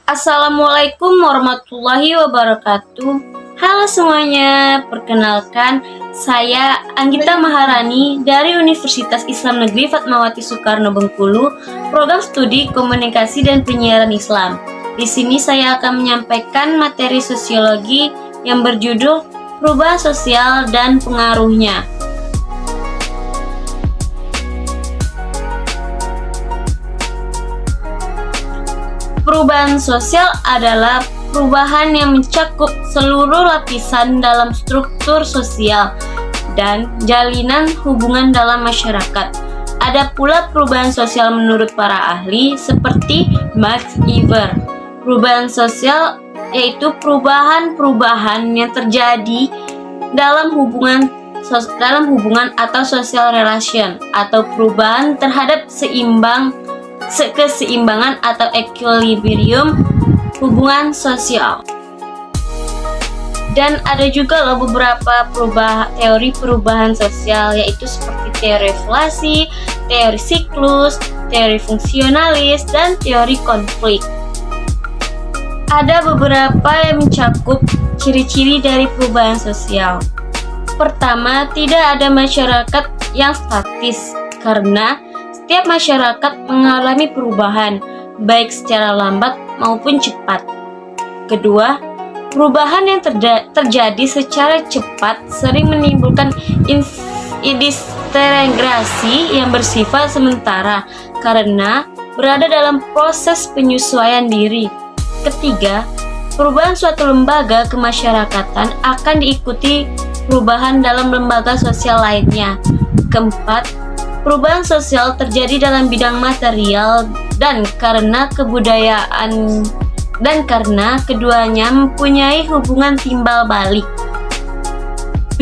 Assalamualaikum warahmatullahi wabarakatuh. Halo semuanya, perkenalkan saya Anggita Maharani dari Universitas Islam Negeri Fatmawati Soekarno Bengkulu, program studi Komunikasi dan Penyiaran Islam. Di sini saya akan menyampaikan materi sosiologi yang berjudul Perubahan Sosial dan Pengaruhnya. Perubahan sosial adalah perubahan yang mencakup seluruh lapisan dalam struktur sosial dan jalinan hubungan dalam masyarakat. Ada pula perubahan sosial menurut para ahli seperti Max Weber. Perubahan sosial yaitu perubahan-perubahan yang terjadi dalam hubungan atau social relation, atau perubahan terhadap keseimbangan atau equilibrium hubungan sosial. Dan ada juga beberapa teori perubahan sosial, yaitu seperti teori evaluasi, teori siklus, teori fungsionalis, dan teori konflik. Ada beberapa yang mencakup ciri-ciri dari perubahan sosial. Pertama, tidak ada masyarakat yang statis, karena setiap masyarakat mengalami perubahan, baik secara lambat maupun cepat. Kedua, perubahan yang terjadi secara cepat sering menimbulkan disintegrasi yang bersifat sementara karena berada dalam proses penyesuaian diri. Ketiga, perubahan suatu lembaga kemasyarakatan akan diikuti perubahan dalam lembaga sosial lainnya. Keempat, perubahan sosial terjadi dalam bidang material dan karena keduanya mempunyai hubungan timbal balik.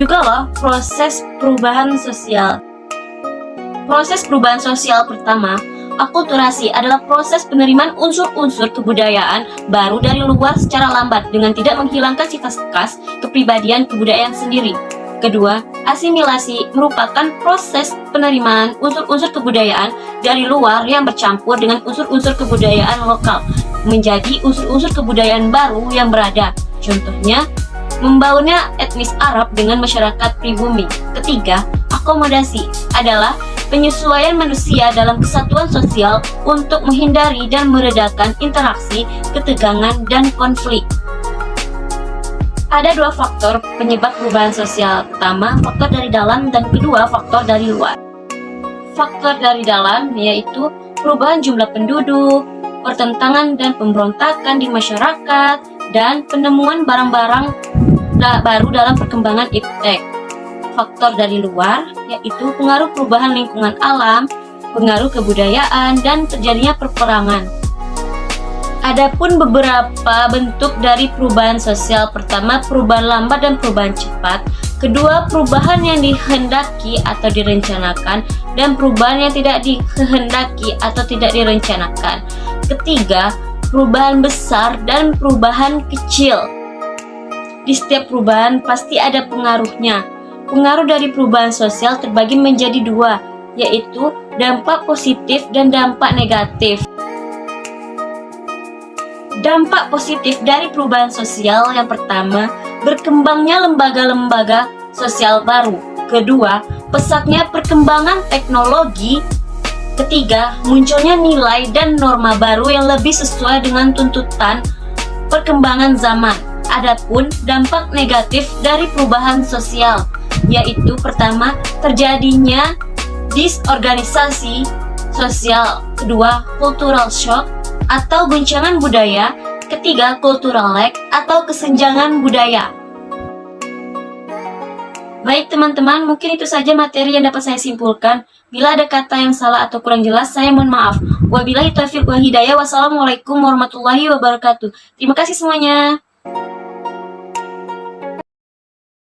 Juga proses perubahan sosial. Proses perubahan sosial pertama, akulturasi, adalah proses penerimaan unsur-unsur kebudayaan baru dari luar secara lambat dengan tidak menghilangkan sifat khas kepribadian kebudayaan sendiri. Kedua, asimilasi merupakan proses penerimaan unsur-unsur kebudayaan dari luar yang bercampur dengan unsur-unsur kebudayaan lokal menjadi unsur-unsur kebudayaan baru yang berada. Contohnya, membaurnya etnis Arab dengan masyarakat pribumi. Ketiga, akomodasi adalah penyesuaian manusia dalam kesatuan sosial untuk menghindari dan meredakan interaksi, ketegangan, dan konflik. Ada dua faktor penyebab perubahan sosial. Pertama, faktor dari dalam, dan kedua, faktor dari luar. Faktor dari dalam yaitu perubahan jumlah penduduk, pertentangan dan pemberontakan di masyarakat, dan penemuan barang-barang baru dalam perkembangan iptek. Faktor dari luar yaitu pengaruh perubahan lingkungan alam, pengaruh kebudayaan, dan terjadinya perperangan. Adapun beberapa bentuk dari perubahan sosial. Pertama, perubahan lambat dan perubahan cepat. Kedua, perubahan yang dihendaki atau direncanakan, dan perubahan yang tidak dikehendaki atau tidak direncanakan. Ketiga, perubahan besar dan perubahan kecil. Di setiap perubahan pasti ada pengaruhnya. Pengaruh dari perubahan sosial terbagi menjadi dua, yaitu dampak positif dan dampak negatif. Dampak positif dari perubahan sosial yang pertama, berkembangnya lembaga-lembaga sosial baru. Kedua, pesatnya perkembangan teknologi. Ketiga, munculnya nilai dan norma baru yang lebih sesuai dengan tuntutan perkembangan zaman. Adapun dampak negatif dari perubahan sosial, yaitu pertama, terjadinya disorganisasi sosial. Kedua, cultural shock atau guncangan budaya. Ketiga, cultural lag atau kesenjangan budaya. Baik teman-teman, mungkin itu saja materi yang dapat saya simpulkan. Bila ada kata yang salah atau kurang jelas, saya mohon maaf. Wabillahi taufiq wal hidayah. Wassalamualaikum warahmatullahi wabarakatuh. Terima kasih semuanya.